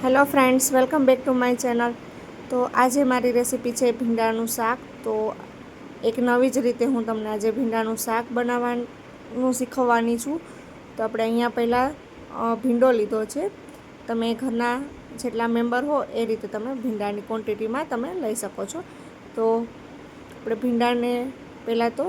Hello friends, welcome back to my channel. તો આજે મારી રેસીપી છે ભીંડાનું શાક. તો એક નવી જ રીતે હું તમને આજે ભીંડાનું શાક બનાવવાનું શીખવવાની છું. તો આપણે અહીંયા પહેલાં ભીંડો લીધો છે. તમે ઘરના જેટલા મેમ્બર હો એ રીતે તમે ભીંડાની ક્વોન્ટિટીમાં તમે લઈ શકો છો. તો આપણે ભીંડાને પહેલાં તો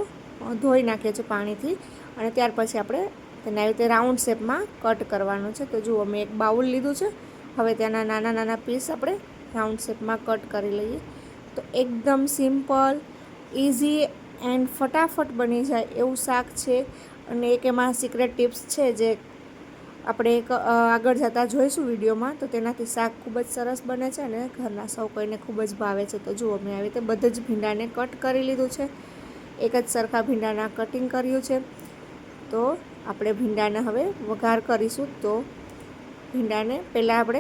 ધોઈ નાખીએ છીએ પાણીથી, અને ત્યાર પછી આપણે તેને આવી રીતે રાઉન્ડ શેપમાં કટ કરવાનું છે. તો જુઓ, મેં એક બાઉલ લીધું છે. હવે ત્યાંના નાના નાના પીસ આપણે રાઉન્ડ શેપમાં કટ કરી લઈએ. તો એકદમ સિમ્પલ, ઇઝી એન્ડ ફટાફટ બની જાય એવું શાક છે. અને એક એમાં સિક્રેટ ટિપ્સ છે જે આપણે આગળ જતાં જોઈશું વિડીયોમાં. તો તેનાથી શાક ખૂબ જ સરસ બને છે અને ઘરના સૌ કોઈને ખૂબ જ ભાવે છે. તો જુઓ, મેં આવી રીતે બધા જ ભીંડાને કટ કરી લીધું છે. એક જ સરખા ભીંડાના કટિંગ કર્યું છે. તો આપણે ભીંડાને હવે વઘાર કરીશું. તો ભીંડાને પહેલાં આપણે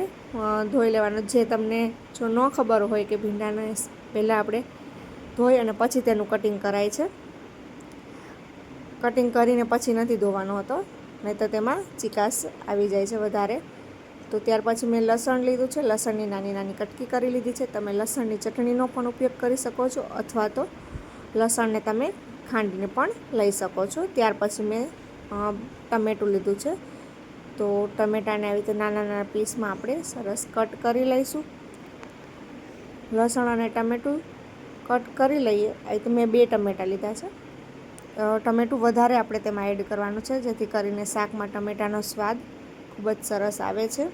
ધોઈ લેવાનું. જે તમને જો ન ખબર હોય કે ભીંડાને પહેલાં આપણે ધોઈ અને પછી તેનું કટિંગ કરાય છે, કટિંગ કરીને પછી નથી ધોવાનો હતો, નહીં તો તેમાં ચીકાશ આવી જાય છે વધારે. તો ત્યાર પછી મેં લસણ લીધું છે. લસણની નાની નાની કટકી કરી લીધી છે. તમે લસણની ચટણીનો પણ ઉપયોગ કરી શકો છો, અથવા તો લસણને તમે ખાંડીને પણ લઈ શકો છો. ત્યાર પછી મેં ટમેટું લીધું છે. તો ટમેટાને આવી રીતે નાના નાના પીસમાં આપણે સરસ કટ કરી લઈશું. લસણ અને ટમેટું કટ કરી લઈએ. આવી રીતે મેં 2 ટમેટાં લીધા છે. ટમેટું વધારે આપણે તેમાં એડ કરવાનું છે, જેથી કરીને શાકમાં ટમેટાનો સ્વાદ ખૂબ જ સરસ આવે છે.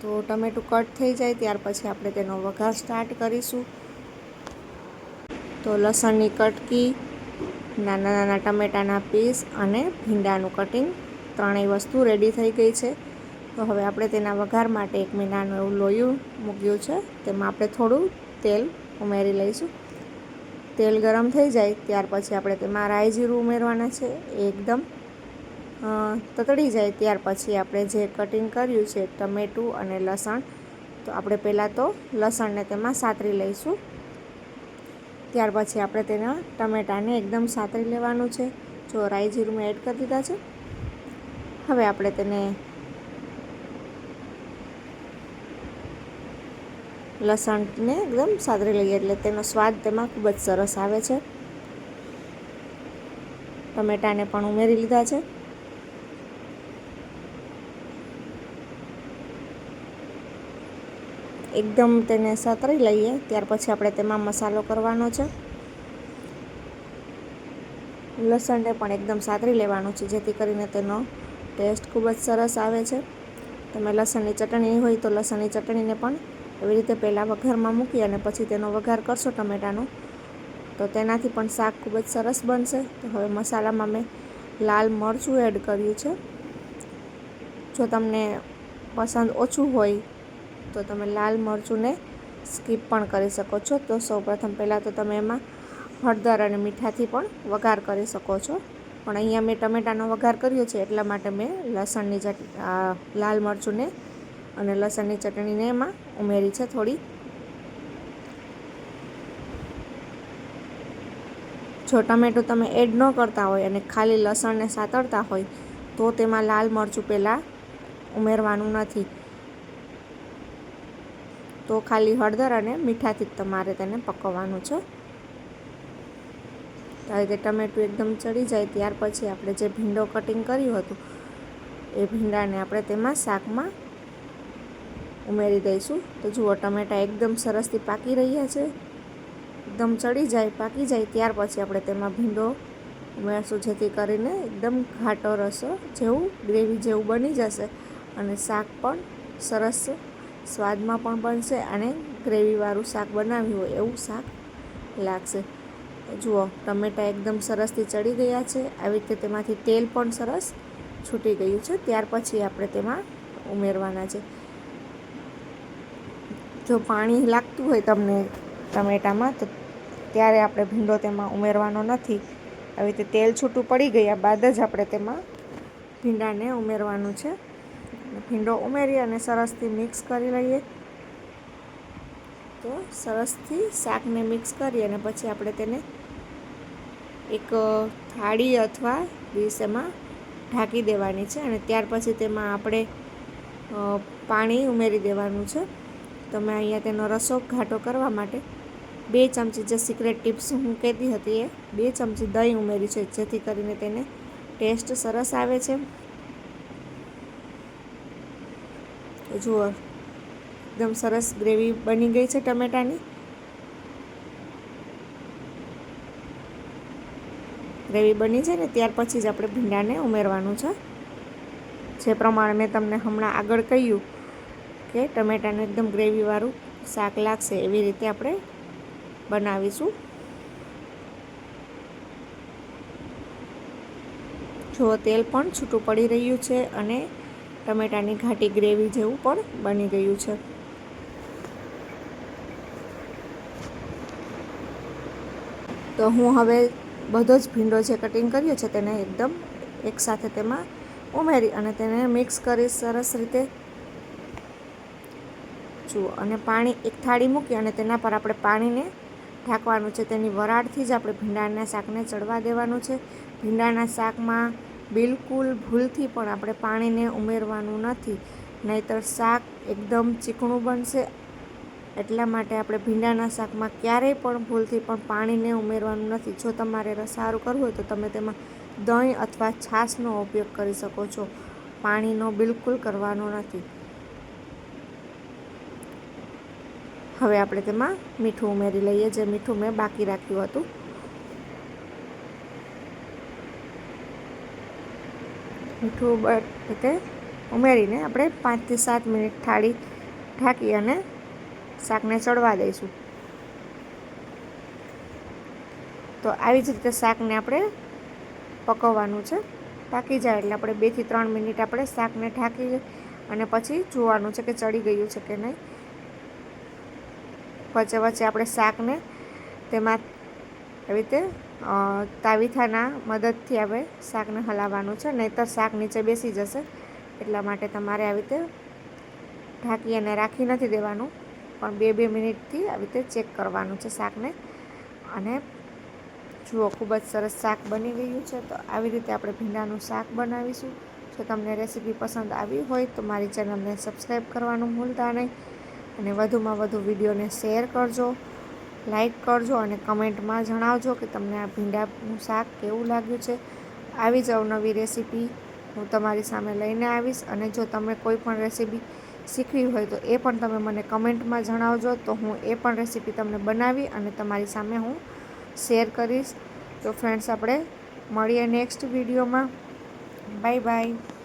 તો ટમેટું કટ થઈ જાય ત્યાર પછી આપણે તેનો વઘાર સ્ટાર્ટ કરીશું. તો લસણની કટકી, નાના નાના ટમેટાના પીસ અને ભીંડાનું કટિંગ, ત્રણેય વસ્તુ રેડી થઈ ગઈ છે. તો હવે આપણે તેના વઘાર માટે એક મેં નાનું એવું લોયું મૂક્યું છે. તેમાં આપણે થોડું તેલ ઉમેરી લઈશું. તેલ ગરમ થઈ જાય ત્યાર પછી આપણે તેમાં રાઈ જીરું ઉમેરવાના છે. એકદમ તતડી જાય ત્યાર પછી આપણે જે કટિંગ કર્યું છે ટમેટું અને લસણ, તો આપણે પહેલાં તો લસણને તેમાં સાતરી લઈશું. ત્યાર પછી આપણે તેના ટમેટાને એકદમ સાતરી લેવાનું છે. જો રાઈ જીરું મેં એડ કરી દીધા છે. હવે આપણે તેને લસણને એકદમ સાતરી લઈએ એટલે તેનો સ્વાદ તેમાં ખૂબ જ સરસ આવે છે. ટમેટાને પણ ઉમેરી લીધા છે. એકદમ તેને સાતરી લઈએ ત્યાર પછી આપણે તેમાં મસાલો કરવાનો છે. લસણને પણ એકદમ સાતરી લેવાનું છે, જેથી કરીને તેનો ટેસ્ટ ખૂબ જ સરસ આવે છે. તમે લસણની ચટણી હોય તો લસણની ચટણીને પણ એવી રીતે પહેલાં વઘારમાં મૂકી અને પછી તેનો વઘાર કરશો ટમેટાનો, તો તેનાથી પણ શાક ખૂબ જ સરસ બનશે. તો હવે મસાલામાં મેં લાલ મરચું એડ કર્યું છે. જો તમને પસંદ ઓછું હોય તો તમે લાલ મરચુંને સ્કીપ પણ કરી શકો છો. તો સૌપ્રથમ પહેલાં તો તમે એમાં હળદર અને મીઠાથી પણ વઘાર કરી શકો છો. પણ અહીંયા મેં ટમેટાનો વઘાર કર્યો છે એટલા માટે મેં લસણની લાલ મરચુંને અને લસણની ચટણીને એમાં ઉમેરી છે થોડી. જો ટમેટું તમે એડ ન કરતા હોય અને ખાલી લસણને સાતળતા હોય તો તેમાં લાલ મરચું પહેલાં ઉમેરવાનું નથી. તો ખાલી હળદર અને મીઠાથી જ તમારે તેને પકવવાનું છે. તો આ રીતે ટમેટું એકદમ ચડી જાય ત્યાર પછી આપણે જે ભીંડો કટિંગ કર્યું હતું એ ભીંડાને આપણે તેમાં શાકમાં ઉમેરી દઈશું. તો જુઓ, ટમેટાં એકદમ સરસથી પાકી રહ્યા છે. એકદમ ચડી જાય, પાકી જાય ત્યાર પછી આપણે તેમાં ભીંડો ઉમેરશું, જેથી કરીને એકદમ ઘાટો રસો જેવું, ગ્રેવી જેવું બની જશે અને શાક પણ સરસ સ્વાદમાં પણ બનશે અને ગ્રેવીવાળું શાક બનાવ્યું હોય એવું શાક લાગશે. જુઓ, ટમેટાં એકદમ સરસથી ચડી ગયા છે. આવી રીતે તેમાંથી તેલ પણ સરસ છૂટી ગયું છે. ત્યાર પછી આપણે તેમાં ઉમેરવાના છે. જો પાણી લાગતું હોય તમને ટમેટામાં તો ત્યારે આપણે ભીંડો તેમાં ઉમેરવાનો નથી. આવી રીતે તેલ છૂટું પડી ગયા બાદ જ આપણે તેમાં ભીંડાને ઉમેરવાનું છે. ભીંડો ઉમેરી અને સરસથી મિક્સ કરી લઈએ. તો સરસથી શાકને મિક્સ કરી અને પછી આપણે તેને એક થાળી અથવા ડીશ એમાં ઢાંકી દેવાની છે. અને ત્યાર પછી તેમાં આપણે પાણી ઉમેરી દેવાનું છે. તો મેં અહીંયા તેનો રસો ઘાટો કરવા માટે 2 ચમચી, જે સિક્રેટ ટિપ્સ હું કહેતી હતી, એ 2 ચમચી દહીં ઉમેરી છે, જેથી કરીને તેને ટેસ્ટ સરસ આવે છે. જુઓ, એકદમ સરસ ગ્રેવી બની ગઈ છે ટમેટાની. ગ્રેવી બની છે ને ત્યાર પછી જ આપણે ભીંડાને ઉમેરવાનું છે. જે પ્રમાણે મેં તમને હમણાં આગળ કહ્યું કે ટમેટાનું એકદમ ગ્રેવીવાળું શાક લાગશે, એવી રીતે આપણે બનાવીશું. જો તેલ પણ છૂટું પડી રહ્યું છે અને ટમેટાની ઘાટી ગ્રેવી જેવું પણ બની ગયું છે. તો હું હવે બધો જ ભીંડો જે કટિંગ કર્યો છે તેને એકદમ એકસાથે તેમાં ઉમેરી અને તેને મિક્સ કરી સરસ રીતે. જુઓ, અને પાણી એક થાળી મૂકી અને તેના પર આપણે પાણીને ઢાંકવાનું છે. તેની વરાળથી જ આપણે ભીંડાના શાકને ચડવા દેવાનું છે. ભીંડાના શાકમાં બિલકુલ ભૂલથી પણ આપણે પાણીને ઉમેરવાનું નથી, નહીંતર શાક એકદમ ચીકણું બનશે. એટલા માટે આપણે ભીંડાના શાકમાં ક્યારેય પણ ભૂલથી પણ પાણીને ઉમેરવાનું નથી. જો તમારે રસાવાળું કરવું હોય તો તમે તેમાં દહીં અથવા છાશનો ઉપયોગ કરી શકો છો. પાણીનો બિલકુલ કરવાનો નથી. હવે આપણે તેમાં મીઠું ઉમેરી લઈએ, જે મીઠું મેં બાકી રાખ્યું હતું. મીઠું રીતે ઉમેરીને આપણે 5 થી 7 મિનિટ થાળી ઢાંકી અને શાકને ચડવા દઈશું. તો આવી જ રીતે શાકને આપણે પકવવાનું છે. પાકી જાય એટલે આપણે 2 થી 3 મિનિટ આપણે શાકને ઢાંકી અને પછી જોવાનું છે કે ચડી ગયું છે કે નહીં. વચ્ચે વચ્ચે આપણે શાકને તેમાં એવી રીતે તાવીથાના મદદથી આપણે શાકને હલાવવાનું છે, નહીંતર શાક નીચે બેસી જશે. એટલા માટે તમારે આવી રીતે ઢાંકી અને રાખી નથી દેવાનું, પણ 2-2 મિનિટથી આવી રીતે ચેક કરવાનું છે શાકને. અને જુઓ, ખૂબ જ સરસ શાક બની ગયું છે. તો આવી રીતે આપણે ભીંડાનું શાક બનાવીશું. જો તમને રેસીપી પસંદ આવી હોય તો મારી ચેનલને સબસ્ક્રાઈબ કરવાનું ભૂલતા નહીં, અને વધુમાં વધુ વિડીયોને શેર કરજો, લાઈક કરજો અને કમેન્ટમાં જણાવજો કે તમને આ ભીંડાનું શાક કેવું લાગ્યું છે. આવી જ અવનવી રેસીપી હું તમારી સામે લઈને આવીશ. અને જો તમે કોઈ પણ રેસીપી શીખવી હોય તો એ પણ તમે મને કમેન્ટમાં જણાવજો, તો હું એ પણ રેસીપી તમને બનાવી અને તમારી સામે હું શેર કરીશ. તો ફ્રેન્ડ્સ, આપણે મળીએ નેક્સ્ટ વિડીયોમાં. Bye bye.